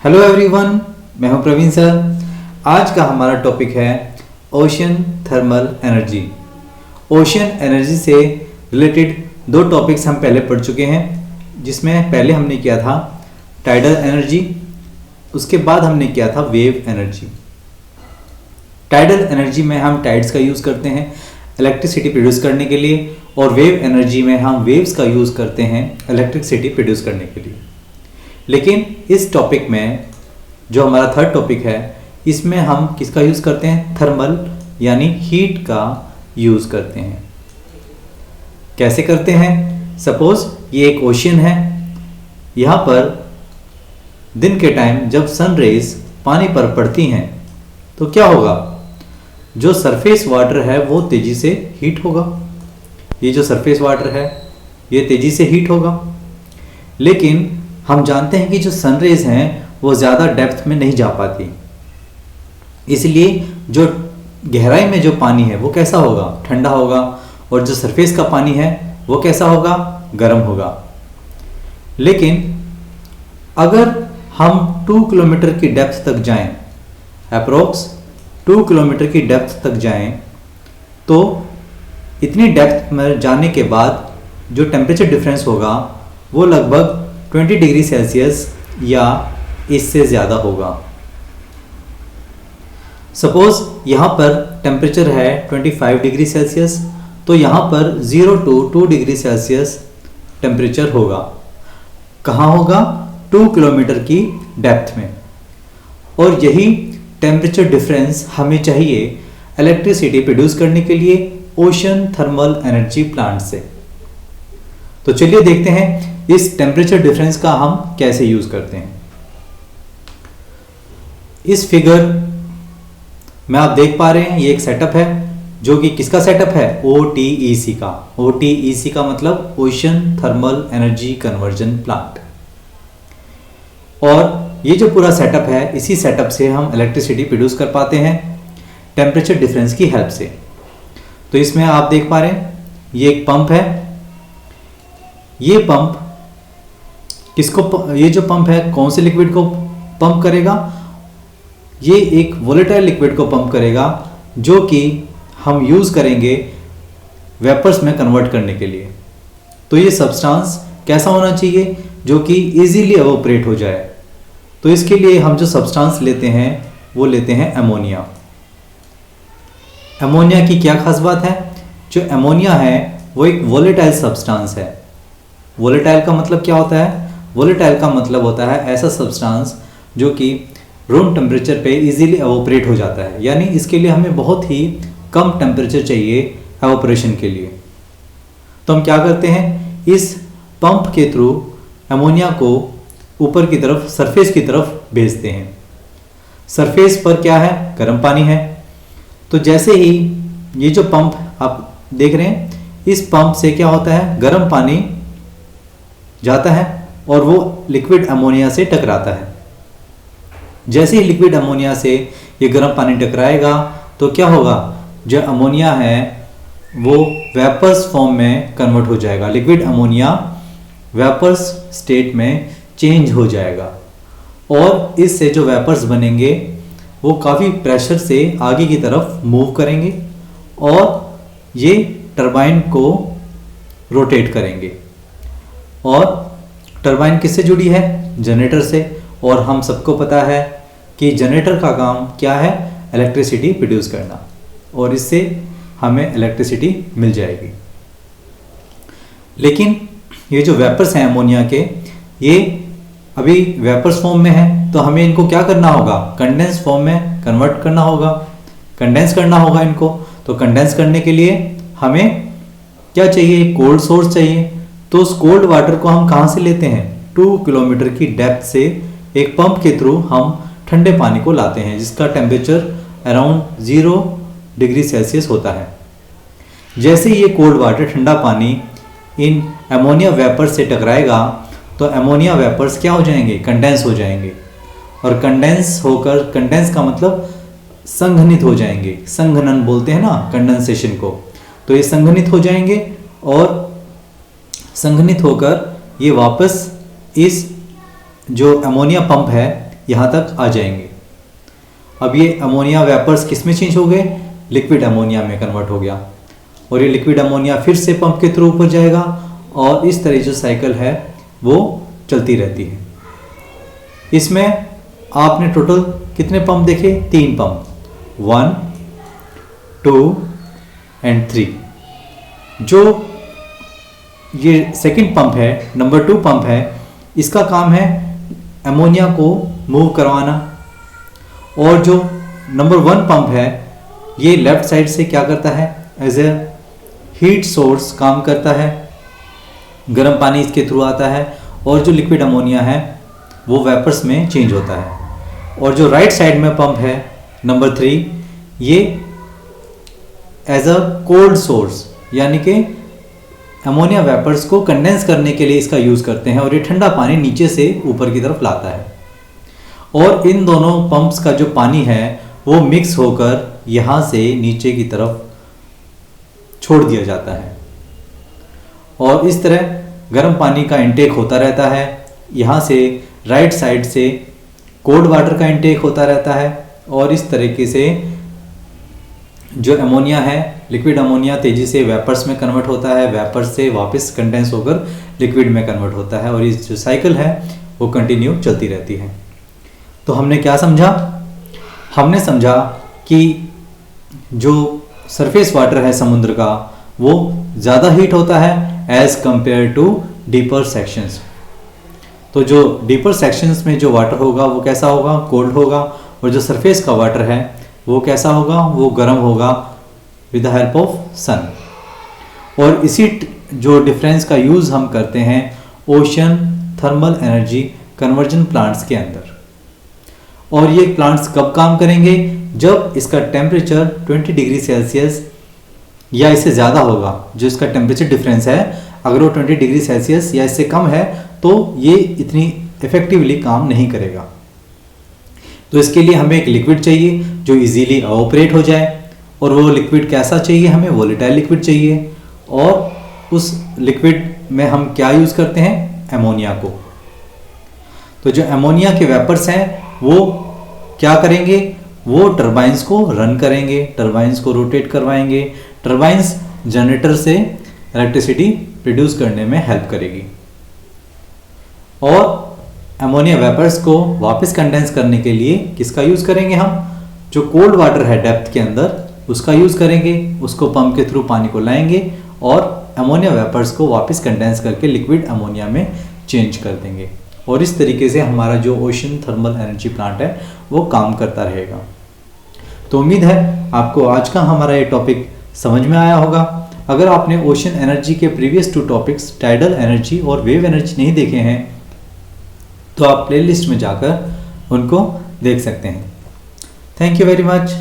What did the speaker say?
Hello everyone, मैं हूं Praveen sir. आज का हमारा टॉपिक है ocean thermal energy. Ocean energy से रिलेटेड दो टॉपिक्स हम पहले पढ़ चुके हैं, जिसमें पहले हमने किया था टाइडल एनर्जी, उसके बाद हमने किया था वेव एनर्जी। टाइडल एनर्जी में हम टाइड्स का यूज़ करते हैं इलेक्ट्रिसिटी प्रोड्यूस करने के लिए, और वेव एनर्जी में हम वेव्स का यूज़ करते हैं इलेक्ट्रिसिटी प्रोड्यूस करने के लिए। लेकिन इस टॉपिक में जो हमारा थर्ड टॉपिक है, इसमें हम किसका यूज़ करते हैं? थर्मल यानी हीट का यूज़ करते हैं। कैसे करते हैं? सपोज ये एक ओशियन है, यहाँ पर दिन के टाइम जब सन रेज पानी पर पड़ती हैं तो क्या होगा? जो सरफेस वाटर है वो तेज़ी से हीट होगा। ये जो सरफेस वाटर है ये तेज़ी से हीट होगा। लेकिन हम जानते हैं कि जो सन रेज हैं वो ज़्यादा डेप्थ में नहीं जा पाती, इसलिए जो गहराई में जो पानी है वो कैसा होगा? ठंडा होगा। और जो सरफेस का पानी है वो कैसा होगा? गर्म होगा। लेकिन अगर हम 2 किलोमीटर की डेप्थ तक जाएं, अप्रोक्स 2 किलोमीटर की डेप्थ तक जाएं, तो इतनी डेप्थ में जाने के बाद जो टेम्परेचर डिफरेंस होगा वो लगभग 20 डिग्री सेल्सियस या इससे ज़्यादा होगा। सपोज यहाँ पर टेम्परेचर है 25 डिग्री सेल्सियस, तो यहाँ पर 0 to 2 डिग्री सेल्सियस टेम्परेचर होगा। कहाँ होगा? 2 किलोमीटर की डेप्थ में। और यही टेम्परेचर डिफरेंस हमें चाहिए इलेक्ट्रिसिटी प्रोड्यूस करने के लिए ओशन थर्मल एनर्जी प्लांट से। तो चलिए देखते हैं इस टेम्परेचर डिफरेंस का हम कैसे यूज करते हैं। इस फिगर में आप देख पा रहे हैं ये एक सेटअप है, जो कि किसका सेटअप है? OTEC का। OTEC का मतलब ocean thermal energy conversion plant. और ये जो पूरा सेटअप है, इसी सेटअप से हम इलेक्ट्रिसिटी प्रोड्यूस कर पाते हैं टेम्परेचर डिफरेंस की हेल्प से। तो इसमें आप देख पा रहे हैं ये एक पंप है। ये पंप ये जो पंप है कौन से लिक्विड को पंप करेगा? ये एक वोलेटाइल लिक्विड को पंप करेगा, जो कि हम यूज करेंगे वेपर्स में कन्वर्ट करने के लिए। तो ये सब्सटेंस कैसा होना चाहिए? जो कि इजीली एवोपरेट हो जाए। तो इसके लिए हम जो सब्सटेंस लेते हैं वो लेते हैं अमोनिया। अमोनिया की क्या खास बात है? जो अमोनिया है वो एक वोलेटाइल सब्सटेंस है। वोलेटाइल का मतलब क्या होता है? वोलेटाइल का मतलब होता है ऐसा सब्सटेंस जो कि रूम टेम्परेचर पे इजीली एवोपरेट हो जाता है, यानी इसके लिए हमें बहुत ही कम टेम्परेचर चाहिए एवोपरेशन के लिए। तो हम क्या करते हैं, इस पंप के थ्रू अमोनिया को ऊपर की तरफ, सरफेस की तरफ भेजते हैं। सरफेस पर क्या है? गर्म पानी है। तो जैसे ही ये जो पंप आप देख रहे हैं, इस पंप से क्या होता है? गर्म पानी जाता है और वो लिक्विड अमोनिया से टकराता है। जैसे ही लिक्विड अमोनिया से ये गर्म पानी टकराएगा तो क्या होगा? जो अमोनिया है वो वेपर्स फॉर्म में कन्वर्ट हो जाएगा। लिक्विड अमोनिया वेपर्स स्टेट में चेंज हो जाएगा, और इससे जो वेपर्स बनेंगे वो काफ़ी प्रेशर से आगे की तरफ मूव करेंगे और ये टरबाइन को रोटेट करेंगे। और टरबाइन किससे जुड़ी है? जनरेटर से। और हम सबको पता है कि जनरेटर का काम क्या है? इलेक्ट्रिसिटी प्रोड्यूस करना, और इससे हमें इलेक्ट्रिसिटी मिल जाएगी। लेकिन ये जो वेपर्स हैं अमोनिया के, ये अभी वेपर्स फॉर्म में है, तो हमें इनको क्या करना होगा? कंडेंस फॉर्म में कन्वर्ट करना होगा, कंडेंस करना होगा इनको। तो कंडेंस करने के लिए हमें क्या चाहिए? कोल्ड सोर्स चाहिए। तो उस कोल्ड वाटर को हम कहाँ से लेते हैं? 2 किलोमीटर की डेप्थ से एक पंप के थ्रू हम ठंडे पानी को लाते हैं, जिसका टेम्परेचर अराउंड 0 डिग्री सेल्सियस होता है। जैसे ये कोल्ड वाटर, ठंडा पानी इन अमोनिया वेपर्स से टकराएगा तो अमोनिया वेपर्स क्या हो जाएंगे? कंडेंस हो जाएंगे। और कंडेंस होकर, कंडेंस का मतलब संघनित हो जाएंगे। संघनन बोलते हैं ना कंडेंसेशन को। तो ये संघनित हो जाएंगे और संघनित होकर ये वापस इस जो अमोनिया पंप है यहाँ तक आ जाएंगे। अब ये अमोनिया वेपर्स किस में चेंज हो गए, लिक्विड अमोनिया में कन्वर्ट हो गया, और ये लिक्विड अमोनिया फिर से पंप के थ्रू ऊपर जाएगा, और इस तरह जो साइकिल है वो चलती रहती है। इसमें आपने टोटल कितने पंप देखे, 3 पंप, 1, 2 एंड 3। जो ये सेकंड पंप है, नंबर 2 पंप है, इसका काम है अमोनिया को मूव करवाना, और जो नंबर 1 पंप है ये लेफ्ट साइड से क्या करता है, एज ए हीट सोर्स काम करता है, गर्म पानी इसके थ्रू आता है, और जो लिक्विड अमोनिया है वो वेपर्स में चेंज होता है। और जो राइट साइड में पंप है नंबर 3, ये एज अ कोल्ड सोर्स, यानी कि अमोनिया वेपर्स को कंडेंस करने के लिए इसका यूज़ करते हैं, और ये ठंडा पानी नीचे से ऊपर की तरफ लाता है। और इन दोनों पंप्स का जो पानी है वो मिक्स होकर यहाँ से नीचे की तरफ छोड़ दिया जाता है, और इस तरह गर्म पानी का इंटेक होता रहता है। यहाँ से राइट साइड से कोल्ड वाटर का इंटेक होता रहता है, और इस तरीके से जो अमोनिया है, लिक्विड अमोनिया तेजी से वेपर्स में कन्वर्ट होता है, वेपर्स से वापस कंडेंस होकर लिक्विड में कन्वर्ट होता है, और इस जो साइकिल है वो कंटिन्यू चलती रहती है। तो हमने क्या समझा, हमने समझा कि जो सरफेस वाटर है समुद्र का वो ज़्यादा हीट होता है as compared to deeper sections. तो जो डीपर सेक्शंस में जो वाटर होगा वो कैसा होगा, कोल्ड होगा, और जो सरफेस का वाटर है वो कैसा होगा, वो गर्म होगा विद द हेल्प ऑफ सन। और इसी जो डिफरेंस का यूज़ हम करते हैं ocean thermal energy conversion plants के अंदर। और ये प्लांट्स कब काम करेंगे, जब इसका टेम्परेचर 20 डिग्री सेल्सियस या इससे ज़्यादा होगा। जो इसका टेम्परेचर डिफरेंस है अगर वो 20 डिग्री सेल्सियस या इससे कम है तो ये इतनी इफेक्टिवली काम नहीं करेगा। तो इसके लिए हमें एक लिक्विड चाहिए जो इजीली ऑपरेट हो जाए, और वो लिक्विड कैसा चाहिए, हमें वोलेटाइल लिक्विड चाहिए। और उस लिक्विड में हम क्या यूज़ करते हैं, अमोनिया को। तो जो अमोनिया के वेपर्स हैं वो क्या करेंगे, वो टरबाइंस को रन करेंगे, टरबाइंस को रोटेट करवाएंगे। टरबाइंस जनरेटर से इलेक्ट्रिसिटी प्रोड्यूस करने में हेल्प करेगी, और अमोनिया वेपर्स को वापस कंडेंस करने के लिए किसका यूज़ करेंगे, हम जो कोल्ड वाटर है डेप्थ के अंदर उसका यूज़ करेंगे। उसको पंप के थ्रू पानी को लाएंगे और अमोनिया वेपर्स को वापस कंडेंस करके लिक्विड अमोनिया में चेंज कर देंगे। और इस तरीके से हमारा जो ओशन थर्मल एनर्जी प्लांट है वो काम करता रहेगा। तो उम्मीद है आपको आज का हमारा ये टॉपिक समझ में आया होगा। अगर आपने ओशन एनर्जी के प्रीवियस 2 टॉपिक्स टाइडल एनर्जी और वेव एनर्जी नहीं देखे हैं तो आप प्लेलिस्ट में जाकर उनको देख सकते हैं। Thank you very much.